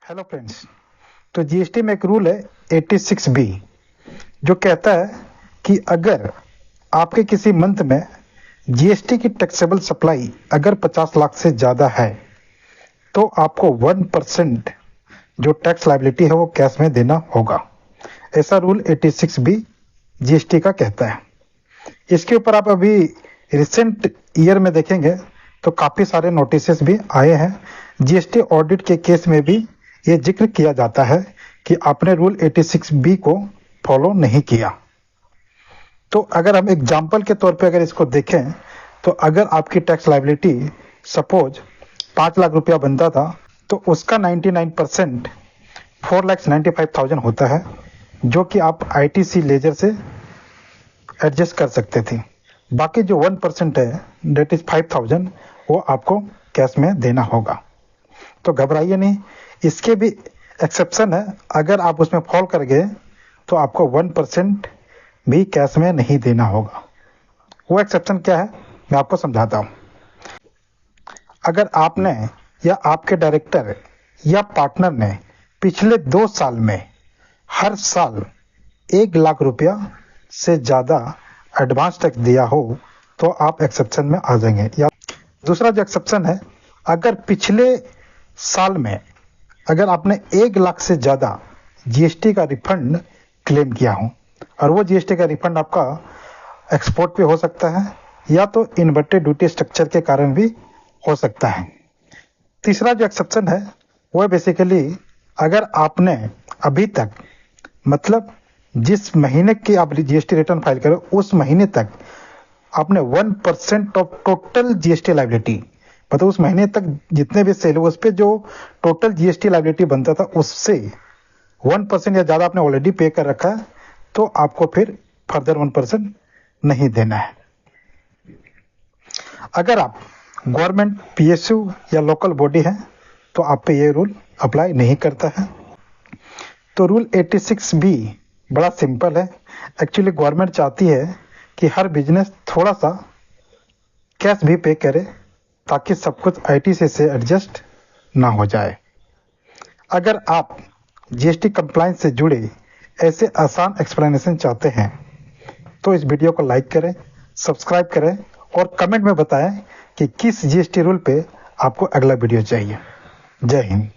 Hello friends. तो GST में एक रूल है 86B जो कहता है कि अगर आपके किसी मंथ में जीएसटी की टैक्सेबल सप्लाई अगर 50 लाख से ज़्यादा है तो आपको 1% जो टैक्स लायबिलिटी है वो कैश में देना होगा। ऐसा रूल 86B जीएसटी का कहता है। इसके ऊपर आप अभी रिसेंट ईयर में देखेंगे तो काफ़ी सारे नोटिसेस भी आए हैं। जीएसटी ऑडिट के केस में भी ये जिक्र किया जाता है कि आपने रूल 86B को फॉलो नहीं किया। तो अगर हम एग्जाम्पल के तौर पे अगर इसको देखें तो अगर आपकी टैक्स लायबिलिटी सपोज 5 लाख रुपया बनता था तो उसका 99% 4,95,000 होता है, जो कि आप आईटीसी लेजर से एडजस्ट कर सकते थे। बाकी जो 1% है डेट इज 5,000 वो आपको कैश में देना होगा। तो घबराइए नहीं, इसके भी एक्सेप्शन है। अगर आप उसमें फॉल कर गए तो आपको 1% भी कैश में नहीं देना होगा। वो एक्सेप्शन क्या है मैं आपको समझाता हूँ। अगर आपने या आपके डायरेक्टर या पार्टनर ने पिछले 2 साल में हर साल 1 लाख रुपया से ज़्यादा एडवांस टैक्स दिया हो तो आप एक्सेप्शन में आ जाएंगे। या दूसरा जो एक्सेप्शन है, अगर पिछले साल में अगर आपने 1 लाख से ज़्यादा जीएसटी का रिफंड क्लेम किया हो और वो जीएसटी का रिफंड आपका एक्सपोर्ट पे हो सकता है या तो इन्वर्टेड ड्यूटी स्ट्रक्चर के कारण भी हो सकता है। तीसरा जो एक्सेप्शन है वो है बेसिकली अगर आपने अभी तक मतलब जिस महीने की आप जीएसटी रिटर्न फाइल करो उस महीने तक आपने 1% ऑफ टोटल जीएसटी लायबिलिटी मतलब उस महीने तक जितने भी सेल हुए उस पर जो टोटल जीएसटी लायबिलिटी बनता था उससे 1% या ज़्यादा आपने ऑलरेडी पे कर रखा है तो आपको फिर फर्दर 1% नहीं देना है। अगर आप गवर्नमेंट पीएसयू या लोकल बॉडी है तो आप पे ये रूल अप्लाई नहीं करता है। तो रूल 86B बड़ा सिंपल है। एक्चुअली गवर्नमेंट चाहती है कि हर बिजनेस थोड़ा सा कैश भी पे करे ताकि सब कुछ आईटीसी से एडजस्ट ना हो जाए। अगर आप जीएसटी कंप्लायंस से जुड़े ऐसे आसान एक्सप्लेनेशन चाहते हैं तो इस वीडियो को लाइक करें, सब्सक्राइब करें और कमेंट में बताएं कि किस जीएसटी रूल पे आपको अगला वीडियो चाहिए। जय हिंद।